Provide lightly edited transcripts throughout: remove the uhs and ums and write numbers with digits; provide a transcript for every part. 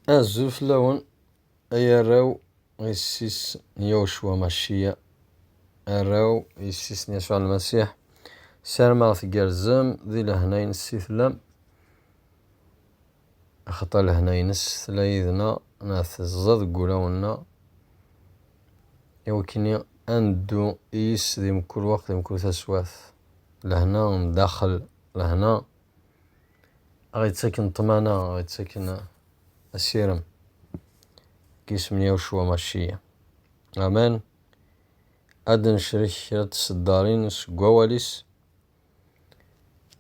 أزف لون أيراو يسيس يوشوا ماشية أراو يسيس يسوع المسيح سارما ثقرزم ذي لهنين السيثلم خطا لهنين السلايذنا ناث الزض قولونا يوكني أندو إيس ذي مكل وقت ذي مكل تسواث لهنا مداخل لهنا غيت ساكن طمانة غيت ساكن السيرم كيسم يوشوا ماشية أمان أدن شريك الصدارين سقواليس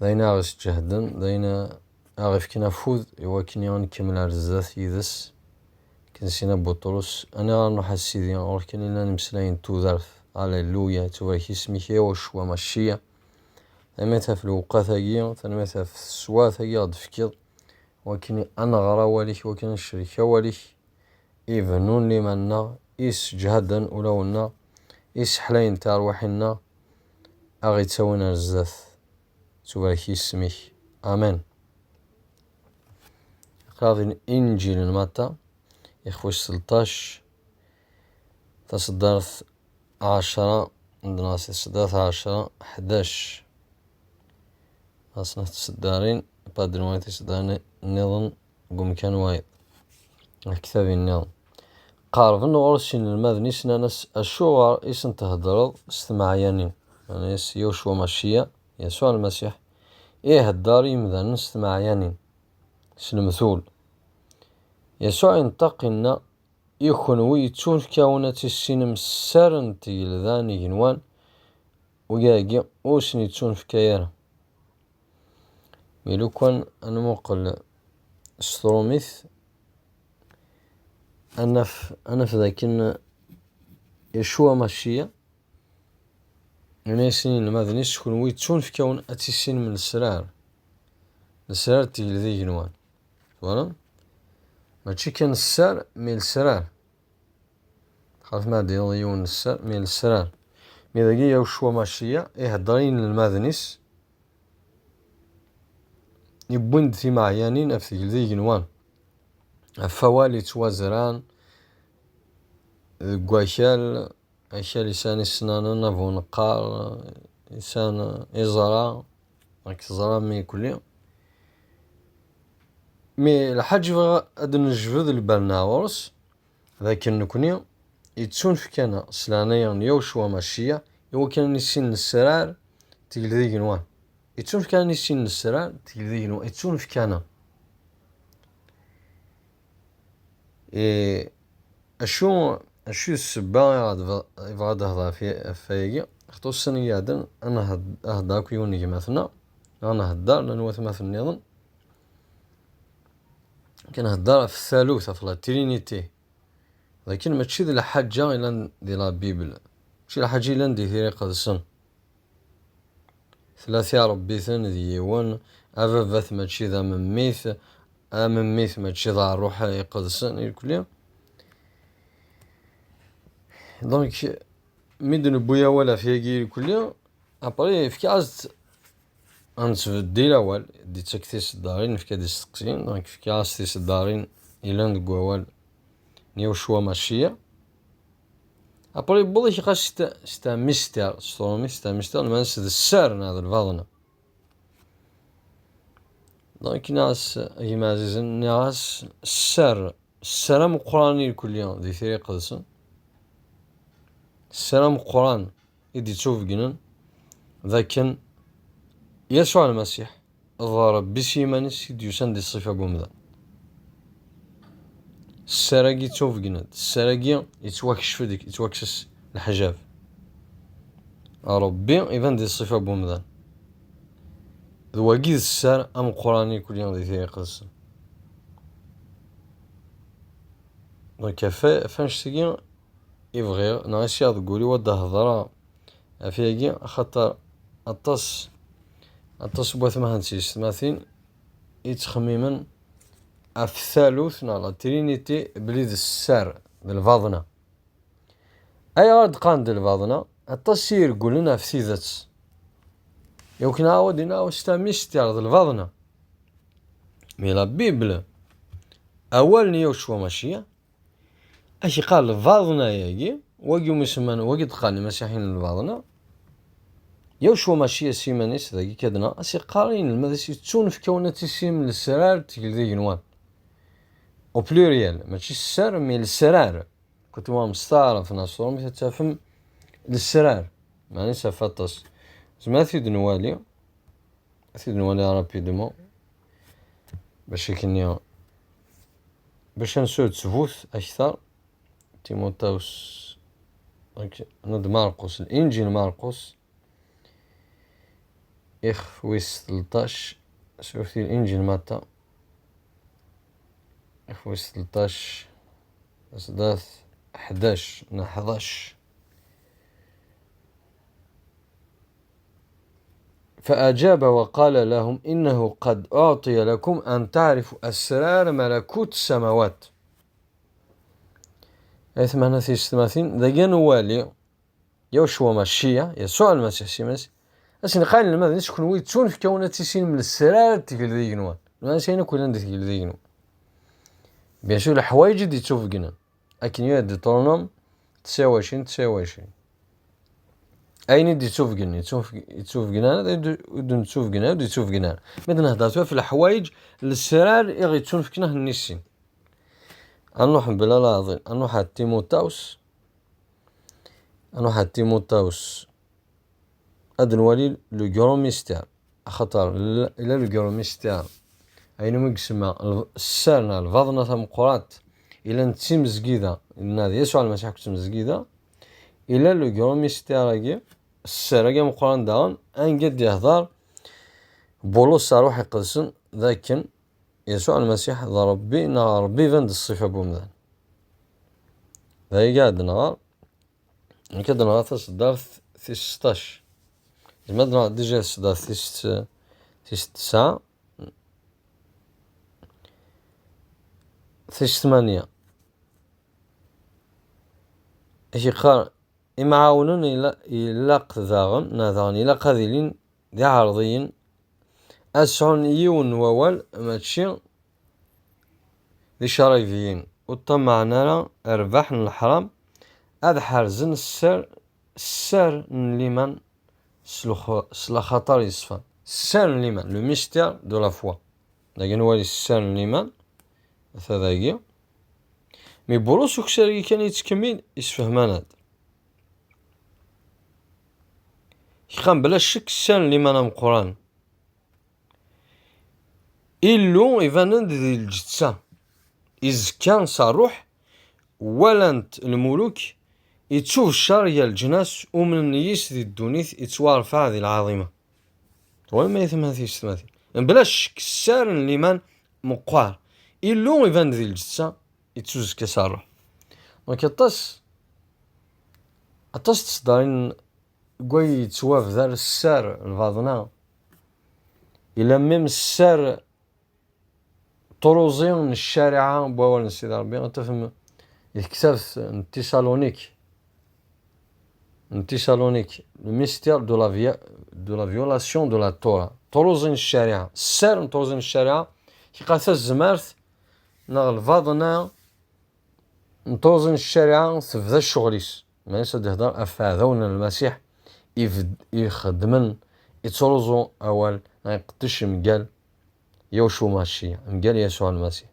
داينا غس جهدن داينا أغف كنا فوذ يوكني غنكمل على الزاث يدس كنسينا بطرس أنا غنروح السيدي غوركن إلا نمسلاين توذرث هاليلويا تبارك اسمك يوشوا ماشية ثمتها في الوقاثاقية ثمتها في السواثاقية غد فكر وكني أنا غرا واليك وكن الشركة واليك إيفنون لي منا إيس جهدا ولونا إيس حلاين تاروحنا أغي تسوينا الزاث تبارك اسمك آمين. قاضي إنجيل المتى يخوش 16 تصدرت 10 عندنا تصدرت 10 11 أصنع تصدارين بادر وايد تصدارين النظام قوم كان وايد الكتاب النظام قارب نغرسين المذني سنانس الشوغر إسن تهدرض استمعيانين يعني يوشوا ماشية يسوع المسيح إيه الدار يمذن استمعيانين سنمثول يسوع ينتقلنا يكون ويتون كونة السينم السرن تيل ذاني جنوان وياقي وسن يتون في كيانا ميلو كان أنا موقل ستروميث أنا في ذاك يشوى ماشية يعني سنين الماذنيس تكون ويتون في كون أتسين من السرار تيل ذي جنوان فوالا ماشي كان السر من السرار خاف ما ديون السر من السرار مي ذاكي يوشوا ماشية يهدرين الماذنيس يبوند في معيانين أفثي ذي جنوان فوالي توازران قواشال أشياء لسان السنان نافو نقار لسان إزرا راك زرا مي كل يوم مي الحاج أدن الجفذ البرناورس ذاك نكوني يتسون في كان سلانيا يوشوا ماشية يو كان يسين السرار تيل ذي جنوان يتسون في كان يسين السرار تيل ذي جنوان يتسون في كان أشو السبا يفغاد هذا في فيجي اختو السنة يادن أنا هداك يوني مثلا أنا هدار لأنه مثلا نظن كان هدار في الثالوثة في الترينيتي لكن ما تشي ذي الحاجة إلا دي لا بيبل ماشي الحاجة إلا دي ثيري قدسن ثلاثة ربي ثاني ذي يوان أفافث ما تشي ذا من ميث من ميث ما تشي ذا الروح يقدسن كل يوم دونك ميدن بويا ولا فيجي كل يوم أبري في كاز أنت في الدير أول دي تكتيس الدارين في كادي السقسين دونك في كاز تيس الدارين إلى ندقوا أول نيوشوا ماشية أبري بوضي خاص ستا ميستر سترومي ستا ميستر ما نسد السر هذا الفاضنا دونك ناس أيما عزيزن ناس السر مقراني كل يوم دي ثري قدسن السلام القرآن يدي تشوف جنن ذاكن يسوع المسيح ضرب بسيمانس يدي يسند الصفة قومذا السراقي تشوف جنن السراقي يتوكش فدك يتوكسس الحجاب ربي يفند الصفة قومذا ذواقيد السر أم قرآني كل يوم ذي ثاني قدس دونك فانش تيجي يبغي نعيش هاد قولي ودا هضرا فيجي خاطر الطس بوث مهندسيس مثلا يتخميمن في الثالوث نالا ترينيتي بليد السر بالفاضنا اي غاد قاند الفاضنا التصير قولنا في سيذاتس يمكن عاودنا وستاميست يعرض الفاضنا مي لا بيبل أول يوشوا ماشية أشي قال الفاضنا يجي وجي مسمن وجي تقاني مسيحين الفاضنا يوشوا ماشية سيمانيس ذاكي كدنا أشي قارين المدرسة تون في كونة سيم للسرار تقل ذي جنوان أو بلوريال ماشي السر مي السرار كنت ما مستعرف ناصر مثل تفهم للسرار معني سفطس زما ثيد نوالي رابيدمون باش كنيا باش نسود تفوت أكثر تيموتاوس ند مارقوس الإنجيل مارقوس إخويس 13 شوفتي الإنجيل متى إخويس 13 أحداث 11 من 11 فأجاب وقال لهم إنه قد أعطي لكم أن تعرفوا أسرار ملكوت السماوات أيثمنا في السماثين ذا جنوالي يوشوا ماشية يسوع المسيح سيمس أسن قال لماذا نسكن ويتسون في كونة تسين من السرار تقل ذي جنوان ما سينا كلنا تقل ذي جنوان بيان سور الحوايج دي تشوف جنا لكن يد طرنم 29 أين دي تشوف جنا تشوف جنا بدون تشوف جنا ودي تشوف جنا مثلا هذا في الحوايج السرار يغي تشوف في كنا النسين أنوح بلا لاظن أنوح تيموتاوس أدن ولي لو جرو ميستير خطر إلى لو جرو ميستير أين مقسمة السرنا الفضنة مقرات إلى نتسم زقيدة إن هذا يسوع المسيح كتم زقيدة إلى لو جرو ميستير السرقة مقران داون أن قد يهضر بولوس روح يقدسن ذاكن يسوع المسيح ذا ربي فند الصفة بومدان ذا قاعد نهار كده نهار تصدر في 16 زمدنا ديجا تصدر في 9 في 8 إيش قال إمعاونون إلا قذاغن ناذان إلا قذيلين ذي عرضين أسعون يون ووال ماتشي ذي شرايفيين وطمعنا أرباح من الحرام هذا حرزن السر لمن سلا خطر يصفى السر لمن لو ميستير دو لا فوا لكن هو السر لمن هذا هي مي بولوس وكسر كان يتكمل يسفهمان هذا يخام بلا شك السر لمن ام القران إلو إيفانند ذي الجتسة إذ كان صاروح ولانت الملوك يتشوف الشر يا الجناس ومن النيس ذي الدونيث يتوارفع ذي العظيمة وما يثم هذه السماثي بلاش كسار لمن مقوار إلو إيفانند ذي الجتسة يتشوز كصاروح دونك أطاس تصدرين قوي يتواف ذا السار الفاضنا إلا ميم السار طروزي من الشارعة بوال نسيد ربي غتفهم الكتاب نتيسالونيك الميستير دو لا فيولاسيون دو لا تورا طروزين الشارعة السار طروزين الشارعة كي قاتا الزمارث ناغ الفاضنا نطروزين الشارعة تبدا الشغليس ما يسد يهضر أفاذون المسيح يخدمن يتروزو أول يقدش مقال يوشو ماشي مقال يسوع المسيح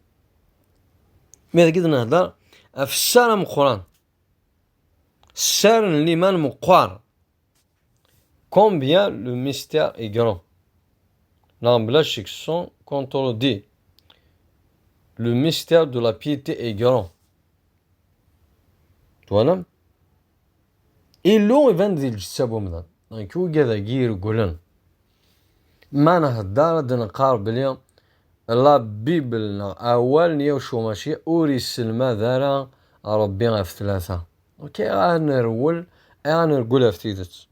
ماذا قد نهضر في السارة مقران السار اللي من مقوار كومبيان لو ميستير اي غران لا بلا شيكسون كونترو دي لو ميستير دو لا بيتي اي غران توانم إلو يفند ذي الجسابو مدان كو قذا جير قولن ما نهدار دنقار باليوم لا بيبل أول نيوشو ماشي أوريس المذارة ربي في 3 اوكي غنرول في تيدت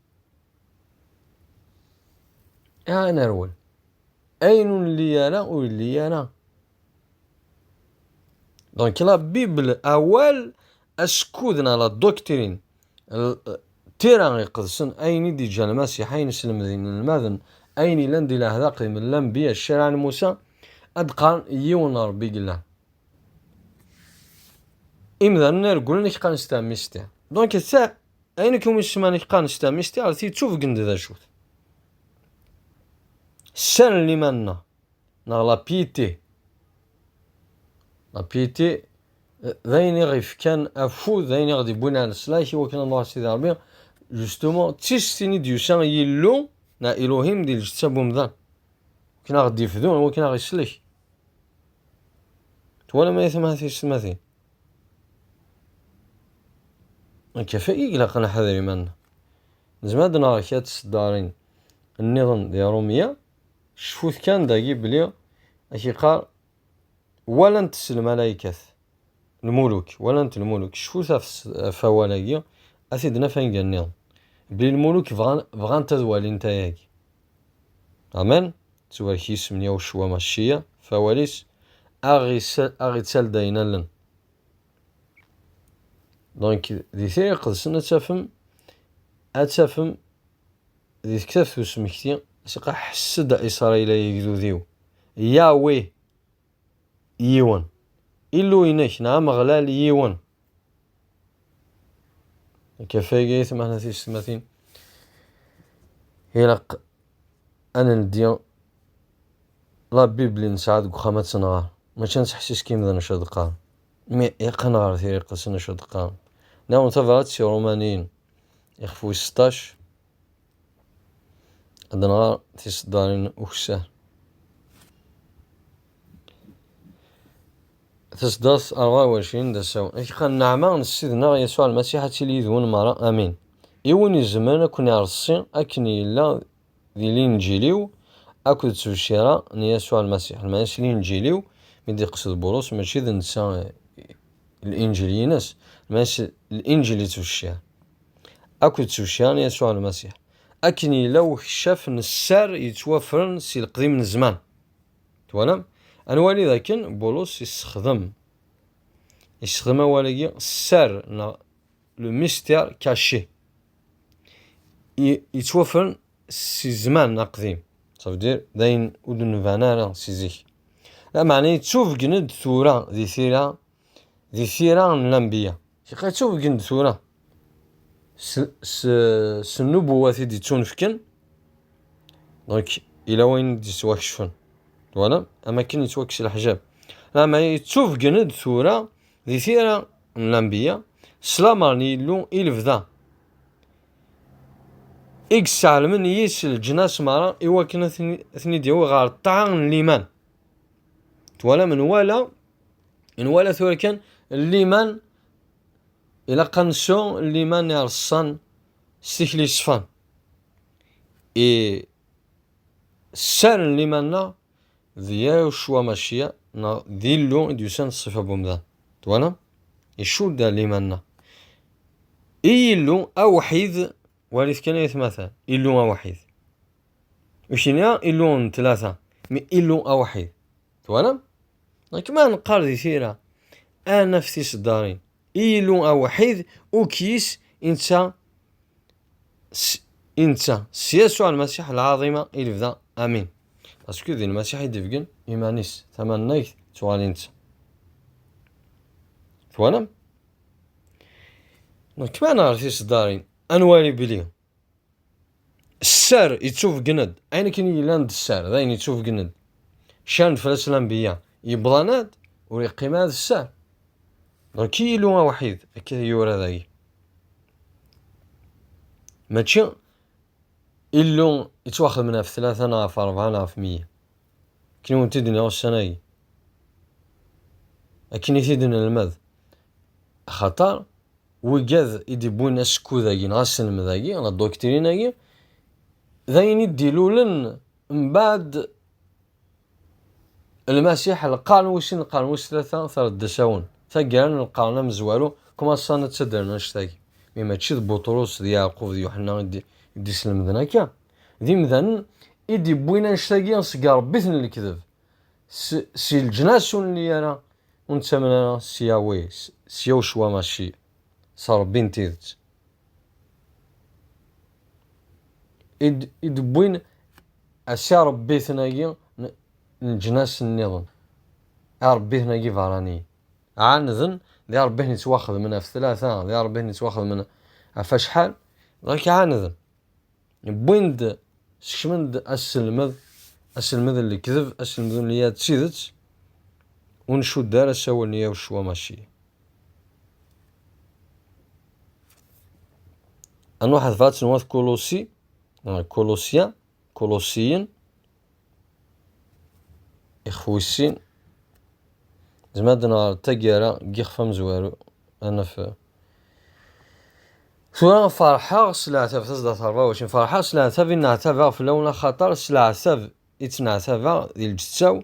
غنرول أين اللي أنا واللي أنا دونك لا بيبل أول أسكودنا لا دوكترين تيران يقدسن أين دي جان المسيحين سلمذين الماذن أين لندي له ذاقي من الأنبياء الشرع موسى أدقان يون ربي قلنا إمذا نرقل نك قانستا ميستي دونك سا أينك يوم نك قانستا ميستي عرفتي تشوف قند ذا شوت السر اللي مالنا لا بيتي لا بيتي ذاين غيف كان أفو ذاين غادي بونا على السلاح وكان الله سيدي ربي جوستومون تيستيني ديوسان يلو نا إلوهيم ديال جتابو مذان كنا غادي يفدون وكنا غادي يسلك تولا ما يثم هذه السماثين كفائي إلا قنا حذري منا زماد نهار كات الصدارين النظام ديال رومية شفوت كان داكي بلي اكي قال ولا نتس الملائكة الملوك ولا انت الملوك شفوتها فوالاكي اسيدنا فين قال النظام بلي الملوك بغان تدوالي نتا ياكي امان تسوى كيس من يوشوا ماشية فواليس اغي تسال داينا لن دونك دي ثيري قدسنا اتفهم دي كتاف وسمكتي سيقا حسد إسرائيل يقدو ذيو ياوي يوان إلو إنك نعم غلال يوان كفاية ثم هنا في السماثين هيلق أنا نديان لا بيبلي نساعد قخامات سنغار ما كانش حسيس كيم ذا نشاد قام مي يقن غار ثيري قدسنا نشاد قام نعم تفرات سي رومانيين يخفو 16 عندنا تصدارين وخسار تصداس 24 دساو كان نعمان سيدنا يسوع المسيح تيلي ذون مرة امين ايوني زمان كون يرسي اكني لا ذي الانجيليو اكو تسوشيرا يسوع المسيح المسيح الانجيليو من دي قصد بولس ماشي ذا نسا الانجيليناس ماشي الانجيلي تسوشيرا اكو تسوشيرا يسوع المسيح أكني لو شاف السار يتوفرن سي القديم من الزمان توالم أنا والي لكن بولس يستخدم أولاقي السار لو ميستير كاشي يتوفرن سي زمان قديم صافدير داين ودن فانارا سي زيك لا معني تشوف جند ثورة ذي ثيرة من الأنبياء كي تشوف جند ثورة النبوة دي تنفكن دونك الى وين دي تواكشفن فوالا اما كاين يتواكش الحجاب اما تشوف جند ثورة دي ثيرة من الانبياء سلامرني لو الفدا اكس علمن يس الجناس مرا ايوا كنا ثني ديو غار طعن الليمان فوالا من ولا ثورة كان الليمان إلا قنسو اللي ما نرصان ستيكلي صفان السار اللي مالنا ذيا شوا ماشية ذيلو ديوسان الصفة بومدان توانا يشو دا اللي مالنا إيلو أوحيد واليث كان يتمثل إيلو أوحيد وشينيا إيلو ثلاثة مي إيلو أوحيد توانا كما نقال ذي ثيرة أنا في صدارين إيلو أوحيد وكيس إنسا سيسوع المسيح العظيمة إلفدا أمين باسكو ذي المسيح يدفقن إيمانيس ثمان نايث سؤال إنسا فوانا كما نعرف صدارين أنوالي بليهم السار يتشوف جند أين كان يلاند السار ذاين يتشوف جند شان فلاس الأنبياء يبضانات ويقيم هذا السار كي لون وحيد كي يورا ذاي ماشي اللون يتواخذ منها في 3000 4000 100 كي تدني السنة لكن تدني المذ خطر وجاذ يدبون اسكو ذاي نغسل مذاي على الدكتورين ذاي ذاين يديلولن من بعد المسيح القانوس ثلاثة ثلاث دساون ثقلن القرن مزوالو كما صانت تسدرنا نشتاكي مما تشد بطرس دي يعقوب دي يوحنا دي سلم ذناكا ذي مثلا إدي بوينا نشتاكي نسقى ربيثن الكذب سي الجناسون اللي أنا ونتسمنا سياوي سياو شوا ماشي صار بنتيذت إد بوين أسيا ربيثنا الجناس النظام ربيثنا فاراني عنذن ذي ربي نتواخذ منها في 3 ذي ربي نتواخذ منها عفا شحال غير كيعاندم بويند شكمند أسلمذ اللي كذب أسلمذ اللي تسيدت ونشو دار سوا نيا وشوا ماشي أن واحد فات نواث كولوسيين إخويسين زمادنا تاقيرا قيخ مزوارو أنا في ثورا فرحة سلعتها في تصدر 24 فرحة سلعتها في نعتبر في اللون خطر سلعتها إتنعتبر ديال الجتاو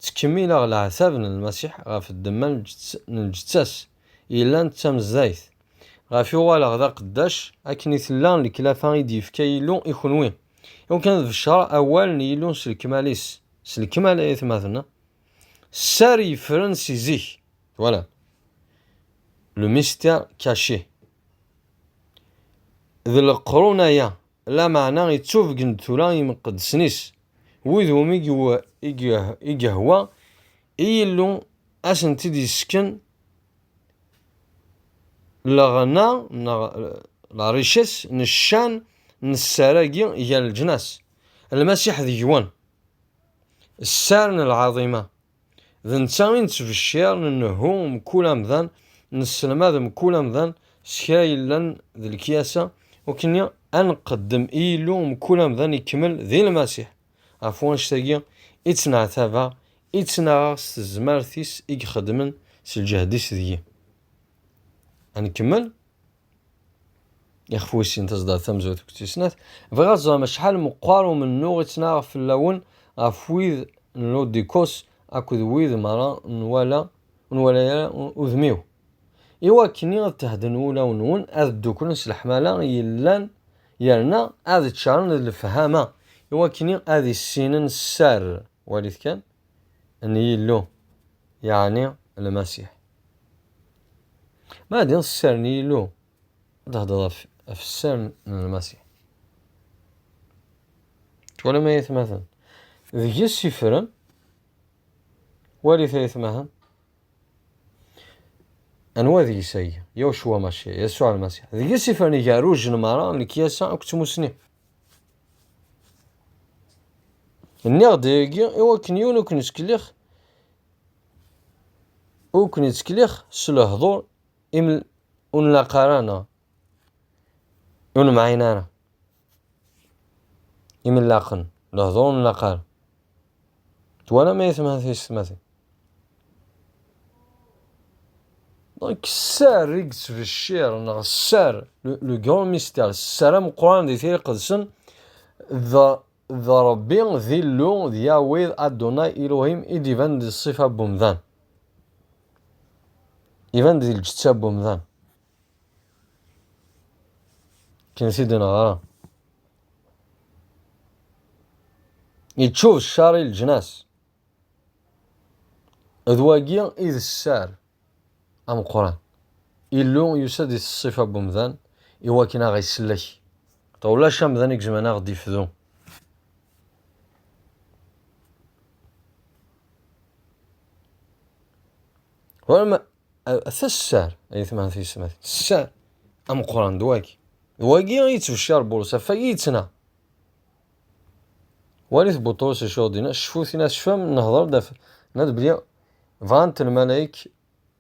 تكمل غا العتاب المسيح غا في الدمان الجتاس إلا نتام الزايت غا في والا غدا قداش أكني ثلان لكلافان يديف كيلون إخنوين يمكن في الشهر أول نيلون سلكماليس سلكمال أيث مثلا ساري فرنسي زيك فوالا لو ميستير كاشي ذي القرونايا لا معنى يتشوف قنتولا يمقد سنيس ويذو ميقوا إيقهوا إيلو أسنتي دي سكن لغنا لا ريشيس نشان نساراقي إيا الجناس المسيح ذي جوان السارن العظيمة ذا نتاوين تفشير ننهو مكولا مذان نسلما ذا مكولا مذان سكاي لن ذي الكياسة وكنيا أنقدم إيلو مكولا مذان يكمل ذي المسيح عفوا شتاقيا إتنعتابا إتناغس الزمارثيس إيخدمن سالجهديس ذي أنكمل يخفويسين تصدر ثمزو تكتسنات فغازا مشحال مقارو من نوغ إتناغ في اللون عفويذ نلو ديكوس أكو ذويذ مرا نوالا وذميو إوا كني تهدن ولا ونون أذ دوكن سلحمالا يلان يرنا أذ تشارن الفهامة إوا كني أذ السنين السار والد كان أن يلو يعني المسيح ما دين السار نيلو تهدر في السار من المسيح ولا ما يتمثل ذي السفرن والي ثالث مهن أنواع ذي سي يوشوا ماشي يسوع المسيح ذي السفرن يجاروج نمارا لكياسا أكتمو سنين النيغ ديجي إوا كنيون وكنسكليخ سلهضور إمل ونلاقارانا ونمعينانا إمل لاقن لهضور ونلاقار توانا ما يثمها في السماثي دونك السار ريكس في الشير نغ السار لو غون ميستير السار مقران دي ثير قدسن ذا ربي ذي اللون ذي ياويذ أدوناي إلوهيم إديفان دي الصفة بومذان إيفان دي الجتاب بومذان كان سيدنا غرا يتشوف الشاري الجناس أذواقيا إذ السار أم قران إلو يساد الصفة بومذان إوا كنا غيسلك طولا شامذان يكجمانا غدي يفذو ولما السار أي ثمان في السماء السار أم قران دواكي يتفشار بولسا فايتنا واليث بطرس شودينا شفوثنا شفام نهضر داف ناد بلي فانت الملايك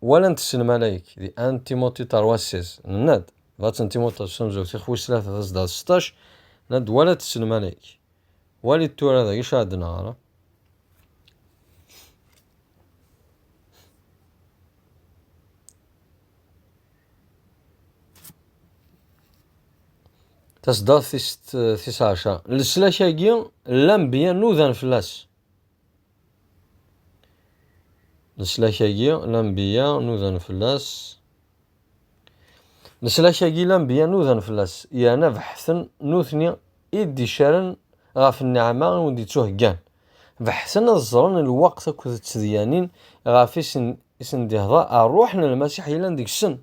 ولا انت الملايك دي انتيموتي ترواسيز ناد فات انتيموتي سمزو تخويس 3 16 ناد ولا تس الملايك والي التور هذا ايش عندنا راه تصدر 19 السلاشاكي الانبياء نوذان فلاس السلاشاكي الانبياء نوذان فلاس السلاشاكي الانبياء نوذان فلاس يعني بحثن نوثني إدي شارن غاف النعمة ودي توهقان بحثن الزرن الوقت كذا التديانين غاف اسن دي هضاء روحنا المسيح يلان ديك السن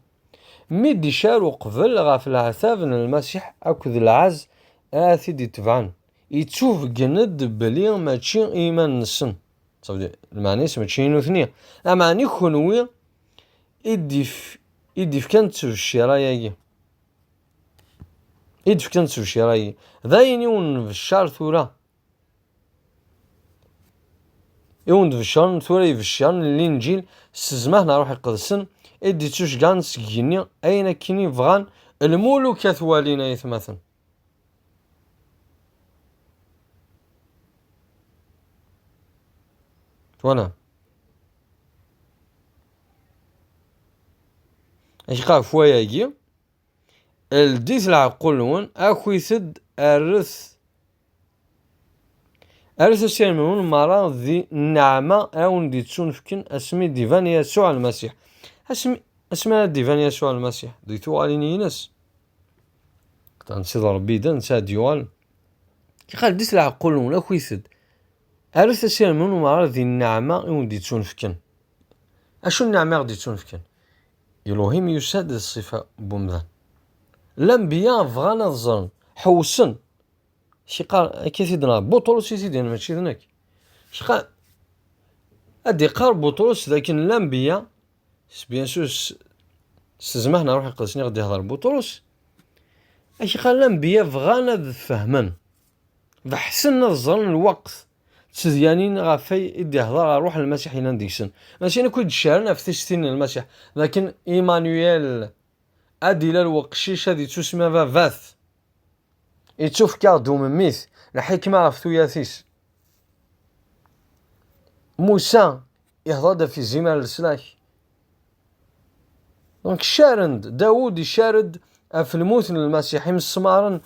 ميدي شارو قبل غاف العثاب المسيح أكذ العز آثي دي تبعان يتشوف جند بلي ماشي إيمان نسن صافي المعني ماشي نوثنية المعني خنوية إدف كانت في الشرايا إدف كانت في الشرايا ذاين يون في الشهر ثورة يون في الشهر ثورة في الشهر الإنجيل سزمه نروح القدسن إدي توش كان سكيني أين كيني فغان المولوك ثوالينا يثمثن وانا اش قال فوايا يجي الديث العقلون اكو يسد الرث السيرمون مرض ذي النعمة او دي تسونفكن اسمي ديفان يسوع المسيح اسمي ديفان يسوع المسيح دي تواليني ناس تنسيض ربي دان سا ديوال قال ديث العقلون اكو يسد الرث السيرمون مرض ذي النعمة او دي تسونفكن اشو النعمة غدي تسونفكن إلهيم يساد الصفة بومدان الأنبياء فغانا الظن حوسن شي قال كيسيدنا بطرس يسيدنا ماشي ذنك شي قال أدي قال بطرس لكن الأنبياء بيان سور سزمهنا روح القدسني غادي يهضر بطرس اش قال الأنبياء فغانا فهمن بحسن الظن الوقت تزيانين غافي إدي يهضر روح المسيح إلى ديكسن ماشي أنا كنت شارنا في تشتين المسيح لكن إيمانويل أدي للوقشيش هذه تسمى فاث يتشوف كاردو من ميث الحكمة في ثياثيس موسى يهضر في زمال السلاح دونك شارند داود يشارد في الموت المسيح مسمارن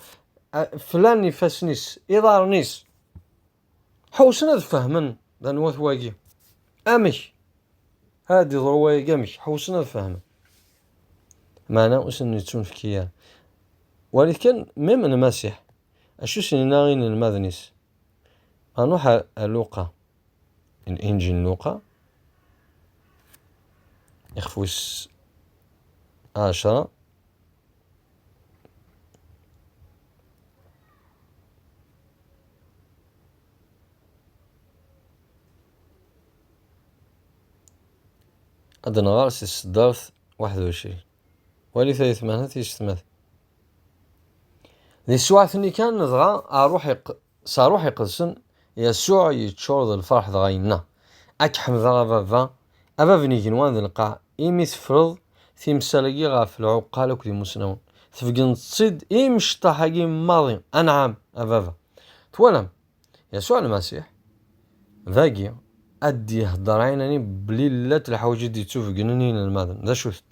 فلان يفاسنيس إضارنيس حوسنا فهمن دانوات واقي أمش هادي ضرواي قامش حوسنا فهمن معناه أسن يتسون في كيان ولكن ميم المسيح أشو سنيناغين المذنس هنروح لوقا الإنجيل لوقا يخفوس 10 أدنى غارس الصدارث 21 ولي ثالث مهنة يشتمث ذي السواعثني كان نضغى صاروح يقدسن يسوع يتشور الفرح ضغينا أكحم ذا بابا أبا بني جنوان ذي القاع إيمي تفرض في مسالقي غاف العقال وكذي مسنون تفقن تصيد إيمش طاحقي ماضي أنعام أبابا تولم يسوع المسيح ذاقي أدي هدر عينني بليلة الحوجة دي تشوف جنني الماذن ذا شفت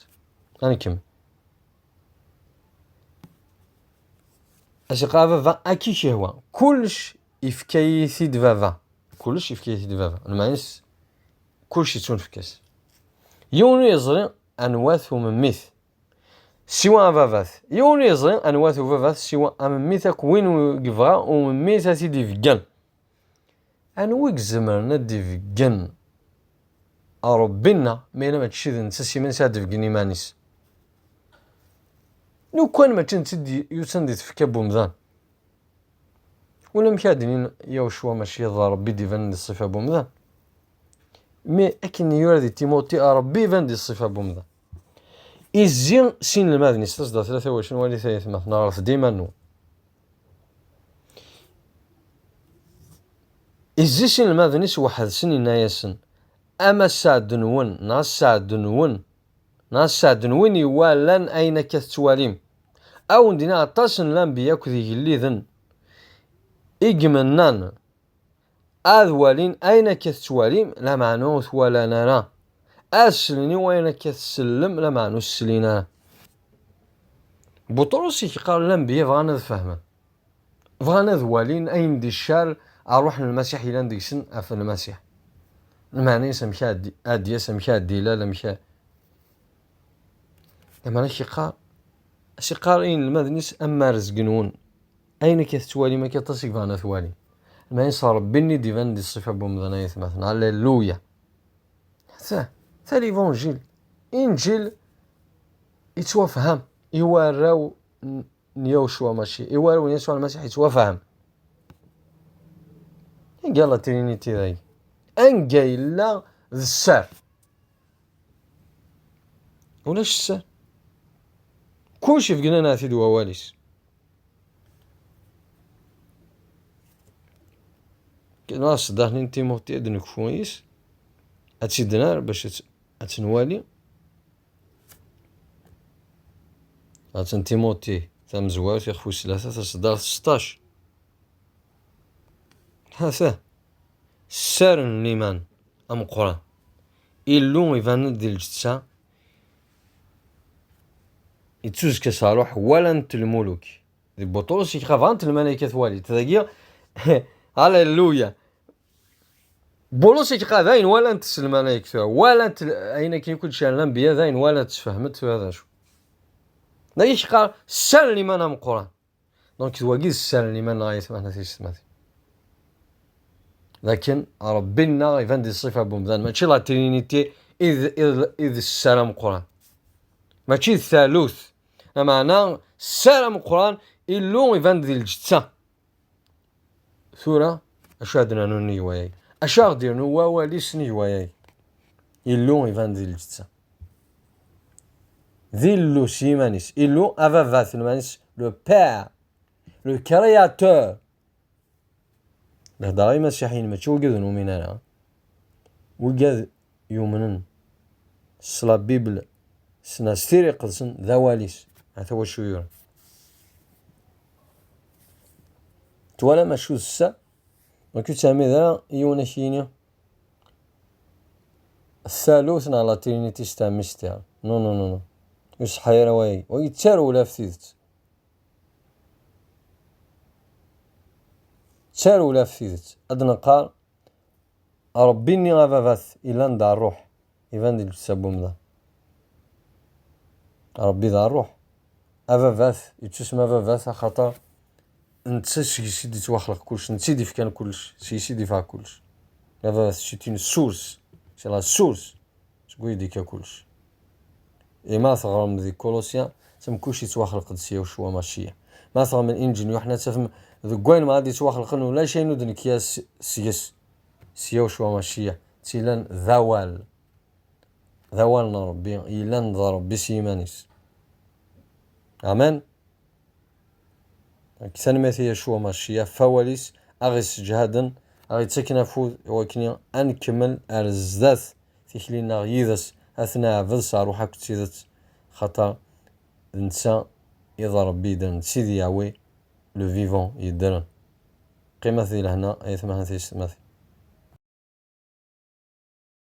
أنا كم أشقا فافا أكي شهوة كلش إفكايثي دفافا كلش إفكايثي دفافا المعنيس كلش يتون فكاس يوني يزري أنواث من ميث سوا فافاث يوني يزري أنواث فافاث سوا من ميثك وين يفغا ومن ميث سيدي فيجان أنويك زمرنا دي فيجان ربنا مينا ما تشيذ نساسي من ساد فيجان إيمانيس لو كان ما تنتدي يوسندي تفكا بومذان ولا مكادين يوشوا ماشي يضا ربي ديفان دي الصفة بومذان مي أكن يوردي تيموتي ربي فان دي الصفة بومذان إزين سين الماذن يستصدى 23 ولي 3 نعرف ديما نو إزي سين الماذن يسوحد سنين نايسن أما سعدنون ناس سعدنون يوالان أين كتواليم أو ندينا عطاسن الأنبياء كذي الليذن إجمنان أذوالين أين كتواليم لا معنوث ولا نرى أسلني وين كتسلم لا معنو السلينا بطرس يقال الأنبياء فغانا فهما فغانا ذوالين أين دي الشار أروح للمسيح إلى نديسن أفن المسيح المعنى سمشا أدي سمشا ديلا لمشا لما نشقار شقارين المذنس أما رزقنون أين كتوالي ما كتصيق فانا ثوالي ما يصار بني ديفان دي الصفة بومدنايث مثلا هاليلويا ثالي إيفانجيل إنجيل يتوفهم يوراو يوشوا ماشي يوراو يسوع المسيح يتوفهم قال لا ترينيتي ذاي أنجا إلا ذا السار ولاش السال كلشي في قلنا نعتي دوا واليس ناس داخلين تيموتي دنك كويس هادشي دنار باش اتنوالي هاتن تيموتي تمزوار تيخفو 3 تصدر 16 هذا السار النيمان ام قران إلو يفان ديال الجتسا يتسوز كساروح ولا انت الملوك دي بطولس يخافانت الملائكة والي تذاقيا هاليلويا بولوس يتقاذين ولا انت الملائكة ولا انت اين كي كل شيء الانبياء ذاين ولا تفهمت هذا شو دايش قال سال لمن ام قران دونك تواقيز السال لمن غايت معنا تيسمات لكن ربنا يفان دي الصفة بومدان ماشي لا ترينيتي إذ السلام قرآن ماشي الثالوث معنى السلام قرآن إلو يفان دي الجتسا ثورة أشهدنا نوني وياي أشهد نوا واليسني وياي إلو يفان دي الجتسا ذلو سيمانيس إلو أفافات المانيس لو بير لو كرياتور الهضره المسيحيين ماشي وقذنو من انا وقذ يؤمنن الصلاة بيبل سنا ستيري قدسن ذواليس هذا هو الشيور توالا ما شو السا ما كنت سامي ذا يونا شينيا الثالوث على ترينيتي ستامستيا نو نو نو نو يص حيرا واي ويتسارو ولا فتيت تسارو ولا فتيت أدنى قال ربيني غافافاث إلا ندع الروح يفان دي السبوم ذا ربي ذا الروح أفافاث يتسمى أفافاث خاطر انت سيدي تواخلق كلش انت سيدي فكان كلش سيدي فيها كلش أفافاث شتين السورس سي لا سورس تقول ديك كلش إما ثغرم ذي كولوسيا تم كلشي تواخلق دسيا وشوا ماشية ما ثغرم من إنجيل وحنا تفهم ذكوين ما غادي تواخلق ولا شيء نودن كياس سيس سيا وشوا ماشية تيلان ذوال ربي إيلان ذا ربي سيمانيس أمان كثان مثي يشوى ماشية فواليس أغيس جهادا أغي تسكن فوز وكنيا أنكمل أرزداث تخلينا غيدس أثناء فلسا روحك تسيدت خطا نسا إذا ربي دن سيدي ياوي لو فيفون يدرن قيمة ذي لهنا أي ثمان ثيس مثي